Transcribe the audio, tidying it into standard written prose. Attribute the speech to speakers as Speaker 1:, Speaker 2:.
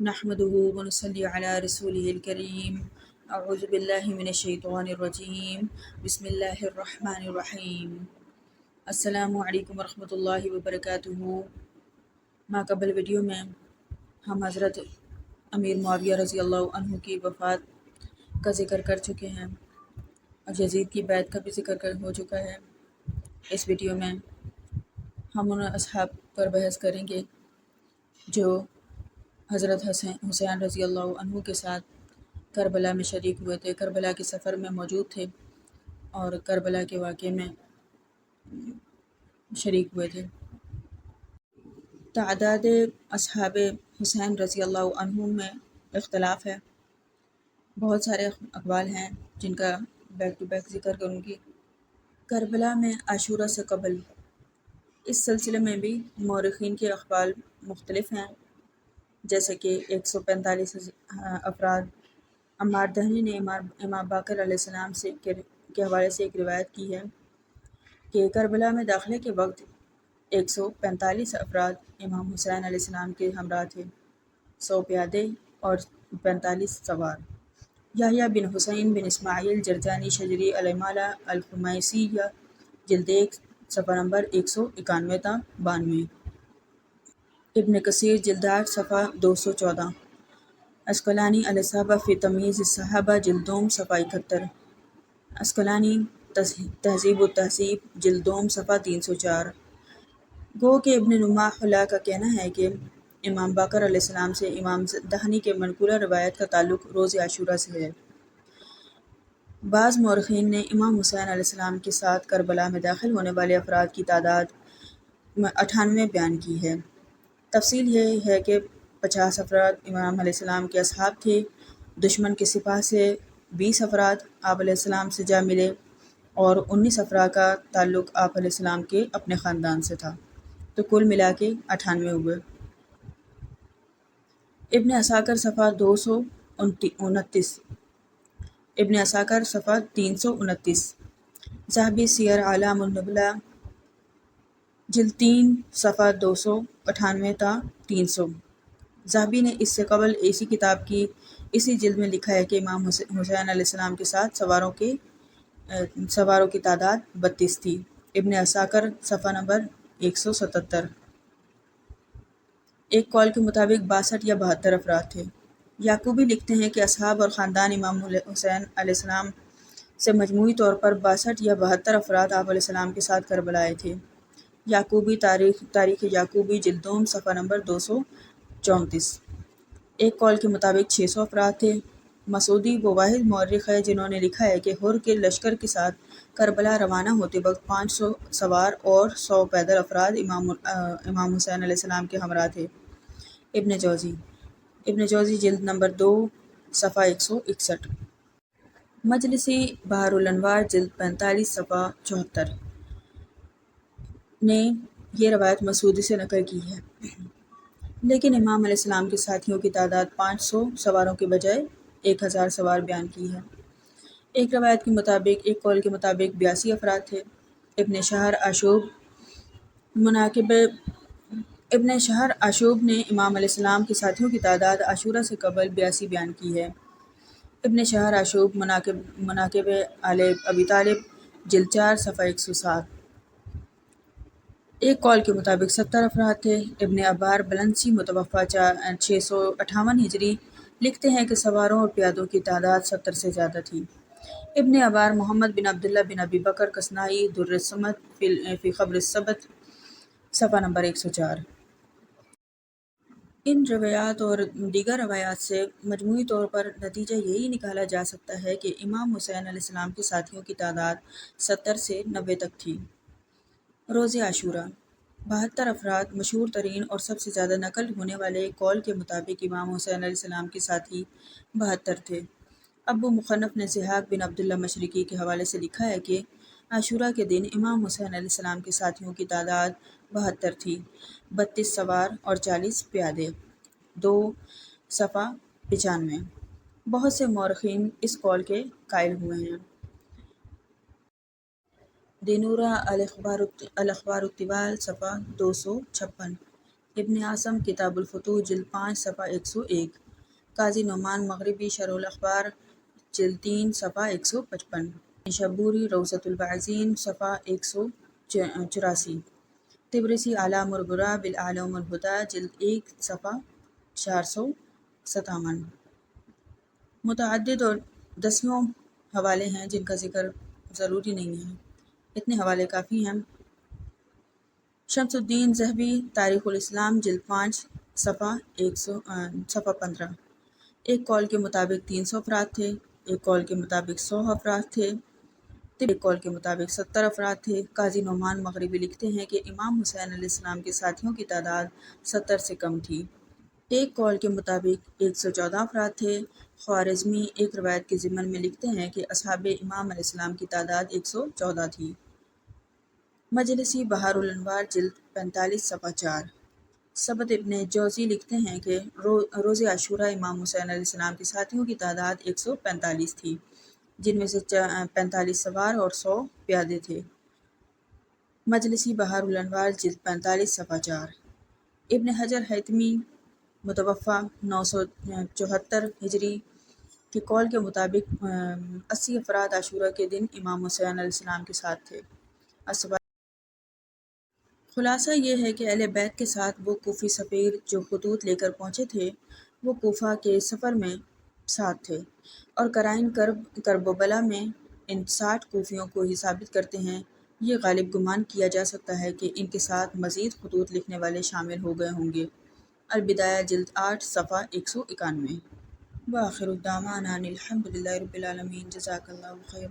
Speaker 1: نحمده ونصلي على رسوله الكريم اعوذ باللہ من الشیطان الرجیم بسم اللہ الرحمن الرحیم السلام علیکم ورحمۃ اللہ وبرکاتہ۔ ما قبل ویڈیو میں ہم حضرت امیر معاویہ رضی اللہ عنہ کی وفات کا ذکر کر چکے ہیں اور یزید کی بیعت کا بھی ذکر ہو چکا ہے۔ اس ویڈیو میں ہم ان اصحاب پر بحث کریں گے جو حضرت حسین رضی اللہ عنہ کے ساتھ کربلا میں شریک ہوئے تھے، کربلا کے سفر میں موجود تھے اور کربلا کے واقعے میں شریک ہوئے تھے۔ تعداد اصحاب حسین رضی اللہ عنہ میں اختلاف ہے، بہت سارے اقوال ہیں جن کا بیک ٹو بیک ذکر کروں گی۔ کربلا میں عاشورہ سے قبل، اس سلسلے میں بھی مورخین کے اقوال مختلف ہیں، جیسے کہ 145 افراد۔ عمار دہنی نے امام باقر علیہ السلام کے حوالے سے ایک روایت کی ہے کہ کربلا میں داخلے کے وقت 145 افراد امام حسین علیہ السلام کے ہمراہ تھے، 100 پیادے اور 45 سوار۔ یحییٰ بن حسین بن اسماعیل جرجانی شجری العمالہ الخمیسیہ جلد 1 صفحہ نمبر 191 تا 92، ابن کثیر جلد 8 صفحہ 214، اسقلانی الاصابہ فی تمییز الصحابہ جلد 2 صفحہ 71، اسقلانی تہذیب التہذیب جلد 2 صفحہ 304۔ گو کہ ابن نماح اللہ کا کہنا ہے کہ امام باقر علیہ السلام سے امام دہنی کے منقولہ روایت کا تعلق روز عاشورہ سے ہے۔ بعض مورخین نے امام حسین علیہ السلام کے ساتھ کربلا میں داخل ہونے والے افراد کی تعداد 98 بیان کی ہے۔ تفصیل یہ ہے کہ 50 افراد امام علیہ السلام کے اصحاب تھے، دشمن کے سپاہ سے 20 افراد آپ علیہ السلام سے جا ملے اور 19 افراد کا تعلق آپ علیہ السلام کے اپنے خاندان سے تھا، تو کل ملا کے 98 ہوئے۔ ابن عساکر صفحہ 229، ابن عساکر صفحہ 329، ذہبی سیر اعلام النبلہ جلد 3 صفحہ 298 تا 300۔ ذہبی نے اس سے قبل اسی کتاب کی اسی جلد میں لکھا ہے کہ امام حسین علیہ السلام کے ساتھ سواروں کی تعداد 32 تھی۔ ابن عساکر صفحہ نمبر 177۔ ایک قول کے مطابق 62 یا 72 افراد تھے۔ یعقوبی لکھتے ہیں کہ اصحاب اور خاندان امام حسین علیہ السلام سے مجموعی طور پر 62 یا 72 افراد آپ علیہ السلام کے ساتھ کربلا آئے تھے۔ یعقوبی تاریخ یعقوبی جلد 2 صفحہ نمبر 234۔ ایک قول کے مطابق 600 افراد تھے۔ مسعودی وہ واحد مورخ ہے جنہوں نے لکھا ہے کہ حر کے لشکر کے ساتھ کربلا روانہ ہوتے وقت 500 سوار اور 100 پیدل افراد امام حسین علیہ السلام کے ہمراہ تھے۔ ابن جوزی جلد نمبر 2 صفحہ 161، مجلسی بحر الانوار جلد 45 صفحہ 74 نے یہ روایت مسعودی سے نقل کی ہے، لیکن امام علیہ السلام کے ساتھیوں کی تعداد 500 سواروں کے بجائے 1000 سوار بیان کی ہے۔ ایک روایت کے مطابق، ایک قول کے مطابق 82 افراد تھے۔ ابن شہر آشوب نے امام علیہ السلام کے ساتھیوں کی تعداد عاشورہ سے قبل 82 بیان کی ہے۔ ابن شہر آشوب مناقب آل ابی طالب جلد 4 صفحہ 107۔ ایک قول کے مطابق 70 افراد تھے۔ ابن عبار بلنسی متوفی 658 ہجری لکھتے ہیں کہ سواروں اور پیادوں کی تعداد 70 سے زیادہ تھی۔ ابن عبار محمد بن عبداللہ بن ابی بکر کسنائی در الصمد فی خبر السبت صفحہ نمبر 104۔ ان روایات اور دیگر روایات سے مجموعی طور پر نتیجہ یہی نکالا جا سکتا ہے کہ امام حسین علیہ السلام کے ساتھیوں کی تعداد 70 سے 90 تک تھی۔ روز عاشورہ 72 افراد۔ مشہور ترین اور سب سے زیادہ نقل ہونے والے قول کے مطابق امام حسین علیہ السلام کے ساتھی 72 تھے۔ ابو مخنف نے ضحاک بن عبداللہ مشرقی کے حوالے سے لکھا ہے کہ عاشورہ کے دن امام حسین علیہ السلام کے ساتھیوں کی تعداد 72 تھی، 32 سوار اور 40 پیادے، 2 صفحہ 95۔ بہت سے مورخین اس قول کے قائل ہوئے ہیں۔ دینورہ الاخبار الطوال صفحہ 256، ابن عاصم کتاب الفتوح جلد 5 صفحہ 101، قاضی نعمان مغربی شرح الاخبار جلد 3 صفحہ 155، شبوری روضۃ الباعثین صفحہ 184، طبرسی اعلام البراء بالاعلام الہدیٰ جلد 1 صفحہ 457۔ متعدد اور دسیوں حوالے ہیں جن کا ذکر ضروری نہیں ہے، اتنے حوالے کافی ہیں۔ شمس الدین ذہبی تاریخ الاسلام جلد 5 صفحہ 15، ایک قول کے مطابق 300 افراد تھے، ایک قول کے مطابق 100 افراد تھے، ایک قول کے مطابق 70 افراد تھے۔ قاضی نعمان مغربی لکھتے ہیں کہ امام حسین علیہ السلام کے ساتھیوں کی تعداد 70 سے کم تھی۔ ایک قول کے مطابق 114 افراد تھے۔ خوارزمی ایک روایت کے ضمن میں لکھتے ہیں کہ اصحاب امام علیہ السلام کی تعداد 114 تھی۔ مجلسی بحار الانوار جلد 45 صفحہ 4۔ سبت ابن جوزی لکھتے ہیں کہ روز عاشوراء امام حسین علیہ السلام کے ساتھیوں کی تعداد 145 تھی، جن میں سے 45 سوار اور 100 پیادے تھے۔ مجلسی بحار الانوار جلد 45 صفحہ 4۔ ابن حجر حیثمی متوفی 974 ہجری کے قول کے مطابق 80 افراد عاشوراء کے دن امام حسین علیہ السلام کے ساتھ تھے۔ خلاصہ یہ ہے کہ اہل بیت کے ساتھ وہ کوفی سفیر جو خطوط لے کر پہنچے تھے وہ کوفہ کے سفر میں ساتھ تھے، اور قرائن کرب و بلا میں ان 60 کوفیوں کو ہی ثابت کرتے ہیں۔ یہ غالب گمان کیا جا سکتا ہے کہ ان کے ساتھ مزید خطوط لکھنے والے شامل ہو گئے ہوں گے۔ البدایہ جلد 8 صفحہ 191۔ وآخر دعوانا ان الحمد للہ رب العالمین۔ جزاک اللہ خیر۔